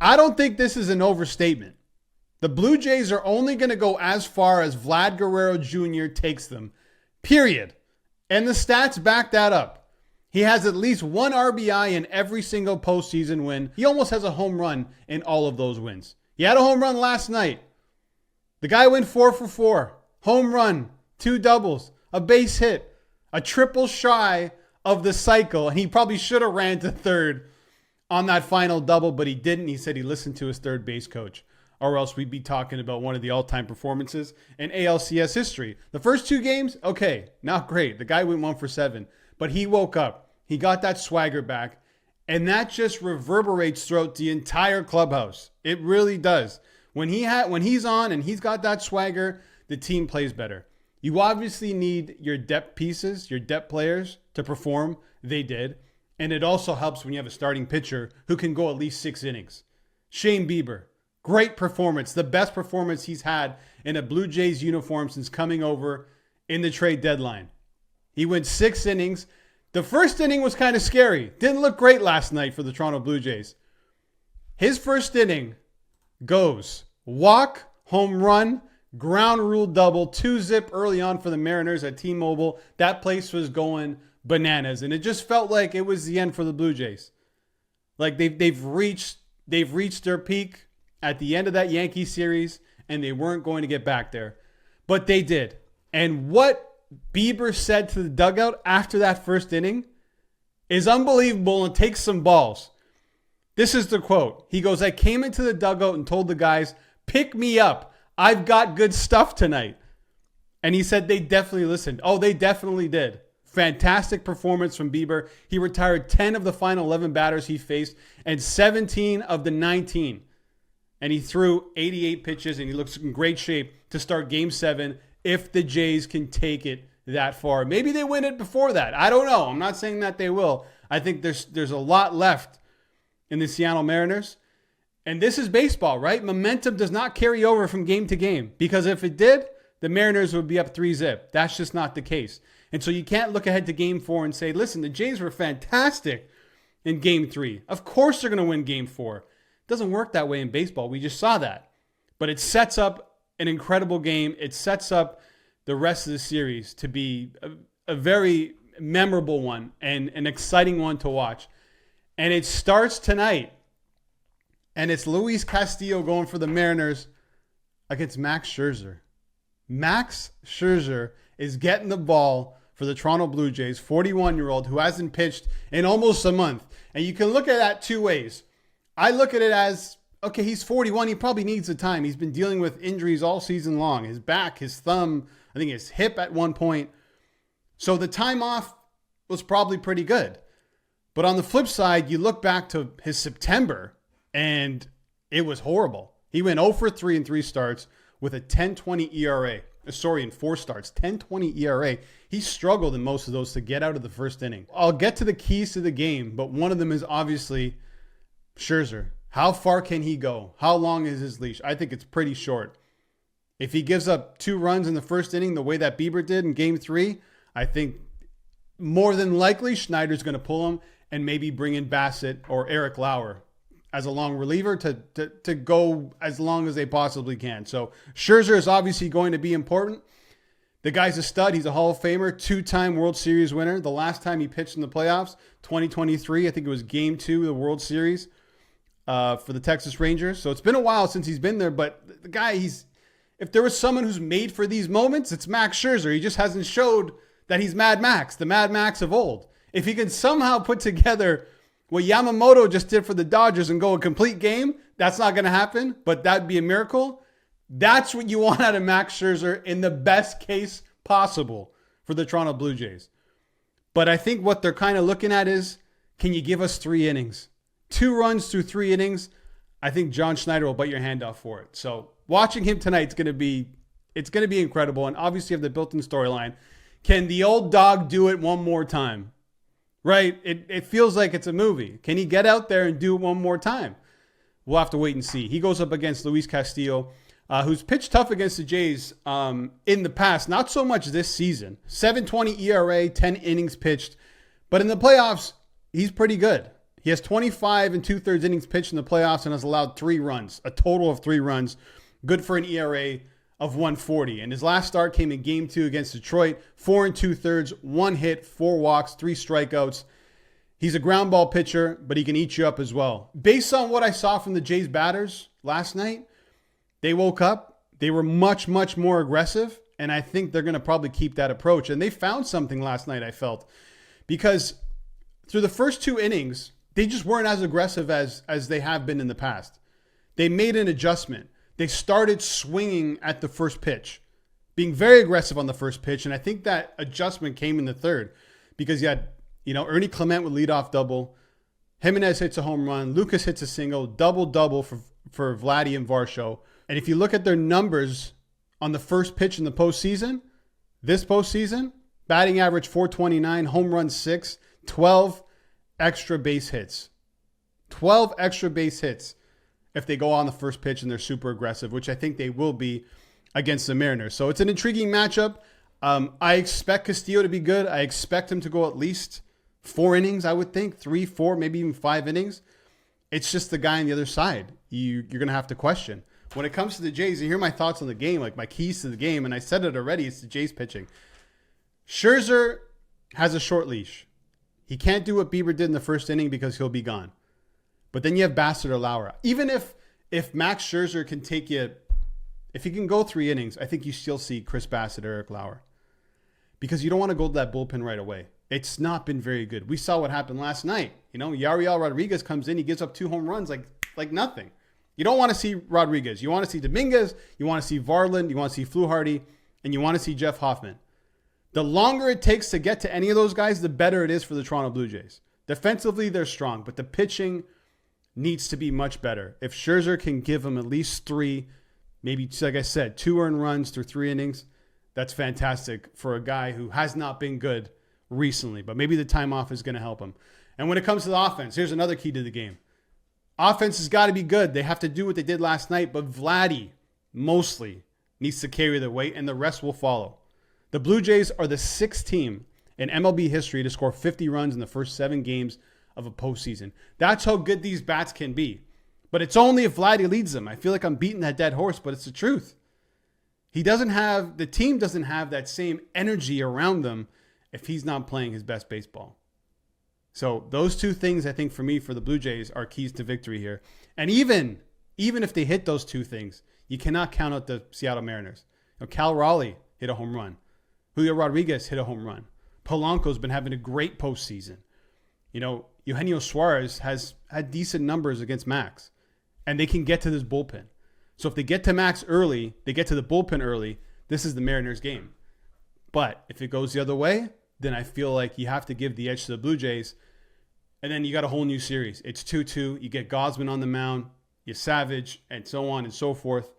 I don't think this is an overstatement. The Blue Jays are only going to go as far as Vlad Guerrero Jr. takes them, period. And the stats back that up. He has at least one RBI in every single postseason win. He almost has a home run in all of those wins. He had a home run last night. The guy went 4 for 4. Home run, 2 doubles, a base hit, a triple shy of the cycle. And he probably should have ran to third on that final double, but he didn't. He said he listened to his third base coach, or else we'd be talking about one of the all-time performances in ALCS history. The first 2 games, okay, not great. The guy went 1 for 7, but he woke up. He got that swagger back, and that just reverberates throughout the entire clubhouse. It really does. When he's on and he's got that swagger, the team plays better. You obviously need your depth pieces, your depth players to perform. They did. And it also helps when you have a starting pitcher who can go at least 6 innings. Shane Bieber, great performance. The best performance he's had in a Blue Jays uniform since coming over in the trade deadline. He went 6 innings. The first inning was kind of scary. Didn't look great last night for the Toronto Blue Jays. His first inning goes walk, home run, ground rule double, 2-zip early on for the Mariners at T-Mobile. That place was going bananas, and it just felt like it was the end for the Blue Jays. Like they've reached their peak at the end of that Yankee series, and they weren't going to get back there, but they did. And what Bieber said to the dugout after that first inning is unbelievable and takes some balls. This is the quote. He goes, "I came into the dugout and told the guys, pick me up. I've got good stuff tonight." And he said they definitely listened. Oh, they definitely did. Fantastic performance from Bieber. He retired 10 of the final 11 batters he faced and 17 of the 19. And he threw 88 pitches, and he looks in great shape to start Game 7 if the Jays can take it that far. Maybe they win it before that. I don't know. I'm not saying that they will. I think there's a lot left in the Seattle Mariners. And this is baseball, right? Momentum does not carry over from game to game, because if it did, the Mariners would be up 3-zip. That's just not the case. And so you can't look ahead to Game 4 and say, listen, the Jays were fantastic in Game 3. Of course they're going to win Game 4. It doesn't work that way in baseball. We just saw that. But it sets up an incredible game. It sets up the rest of the series to be a very memorable one and an exciting one to watch. And it starts tonight. And it's Luis Castillo going for the Mariners against Max Scherzer. Max Scherzer is getting the ball for the Toronto Blue Jays, 41-year-old who hasn't pitched in almost a month. And you can look at that 2 ways. I look at it as, okay, he's 41. He probably needs the time. He's been dealing with injuries all season long. His back, his thumb, I think his hip at one point. So the time off was probably pretty good. But on the flip side, you look back to his September, and it was horrible. He went 0 for 3 in 3 starts with a 10.20 ERA. In 4 starts, 10.20 ERA. He struggled in most of those to get out of the first inning. I'll get to the keys to the game, but one of them is obviously Scherzer. How far can he go? How long is his leash? I think it's pretty short. If he gives up 2 runs in the first inning the way that Bieber did in Game 3, I think more than likely Schneider's going to pull him and maybe bring in Bassett or Eric Lauer as a long reliever to go as long as they possibly can. So Scherzer is obviously going to be important. The guy's a stud. He's a Hall of Famer, 2-time World Series winner. The last time he pitched in the playoffs, 2023, I think it was Game 2 of the World Series for the Texas Rangers. So it's been a while since he's been there, but the guy, if there was someone who's made for these moments, it's Max Scherzer. He just hasn't showed that he's Mad Max, the Mad Max of old. If he can somehow put together what Yamamoto just did for the Dodgers and go a complete game, that's not going to happen, but that'd be a miracle. That's what you want out of Max Scherzer in the best case possible for the Toronto Blue Jays. But I think what they're kind of looking at is, can you give us 3 innings? 2 runs through 3 innings. I think John Schneider will bite your hand off for it. So watching him tonight, it's going to be incredible. And obviously you have the built-in storyline. Can the old dog do it one more time? Right? It feels like it's a movie. Can he get out there and do it one more time? We'll have to wait and see. He goes up against Luis Castillo, who's pitched tough against the Jays in the past. Not so much this season. 7.20 ERA, 10 innings pitched. But in the playoffs, he's pretty good. He has 25 and 2/3 innings pitched in the playoffs and has allowed 3 runs, a total of 3 runs. Good for an ERA of 140. And his last start came in game 2 against Detroit. 4 and 2/3, 1 hit, 4 walks, 3 strikeouts. He's a ground ball pitcher, but he can eat you up as well. Based on what I saw from the Jays batters last night, they woke up. They were much, much more aggressive. And I think they're going to probably keep that approach. And they found something last night, I felt. Because through the first 2 innings, they just weren't as aggressive as they have been in the past. They made an adjustment. They started swinging at the first pitch, being very aggressive on the first pitch. And I think that adjustment came in the third because you had, Ernie Clement would lead off double. Jimenez hits a home run. Lucas hits a single. Double for Vladdy and Varsho. And if you look at their numbers on the first pitch in the postseason, this postseason, batting average 429, home run 6, 12 extra base hits. 12 extra base hits if they go on the first pitch and they're super aggressive, which I think they will be against the Mariners. So it's an intriguing matchup. I expect Castillo to be good. I expect him to go at least 4 innings, I would think. 3, 4, maybe even 5 innings. It's just the guy on the other side you're going to have to question. When it comes to the Jays, you hear my thoughts on the game, like my keys to the game, and I said it already, it's the Jays pitching. Scherzer has a short leash. He can't do what Bieber did in the first inning because he'll be gone. But then you have Bassett or Lauer. Even if Max Scherzer can take you, if he can go 3 innings, I think you still see Chris Bassett or Eric Lauer. Because you don't want to go to that bullpen right away. It's not been very good. We saw what happened last night. Yariel Rodriguez comes in, he gives up 2 home runs like nothing. You don't want to see Rodriguez. You want to see Dominguez. You want to see Varland. You want to see Fluharty. And you want to see Jeff Hoffman. The longer it takes to get to any of those guys, the better it is for the Toronto Blue Jays. Defensively, they're strong, but the pitching needs to be much better. If Scherzer can give them at least 3, maybe, like I said, 2 earned runs through 3 innings, that's fantastic for a guy who has not been good recently. But maybe the time off is going to help him. And when it comes to the offense, here's another key to the game. Offense has got to be good. They have to do what they did last night, but Vladdy mostly needs to carry their weight, and the rest will follow. The Blue Jays are the 6th team in MLB history to score 50 runs in the first 7 games of a postseason. That's how good these bats can be. But it's only if Vladdy leads them. I feel like I'm beating that dead horse, but it's the truth. The team doesn't have that same energy around them if he's not playing his best baseball. So those 2 things, I think, for me, for the Blue Jays, are keys to victory here. And even if they hit those 2 things, you cannot count out the Seattle Mariners. Cal Raleigh hit a home run. Julio Rodriguez hit a home run. Polanco's been having a great postseason. Eugenio Suarez has had decent numbers against Max. And they can get to this bullpen. So if they get to Max early, they get to the bullpen early, this is the Mariners game. But if it goes the other way, then I feel like you have to give the edge to the Blue Jays. And then you got a whole new series. It's 2-2. You get Gosman on the mound, you Savage, and so on and so forth.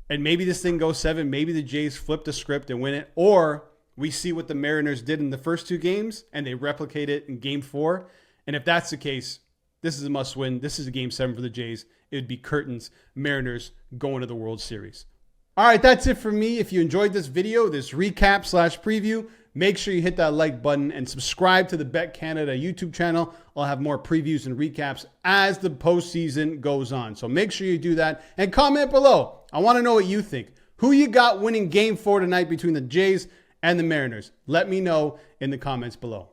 And maybe this thing goes 7. Maybe the Jays flip the script and win it. Or we see what the Mariners did in the first 2 games, and they replicate it in Game 4. And if that's the case, this is a must-win. This is a Game 7 for the Jays. It would be curtains. Mariners going to the World Series. All right, that's it for me. If you enjoyed this video, this recap/preview, make sure you hit that like button and subscribe to the BetCanada YouTube channel. I'll have more previews and recaps as the postseason goes on. So make sure you do that and comment below. I want to know what you think. Who you got winning Game 4 tonight between the Jays and the Mariners? Let me know in the comments below.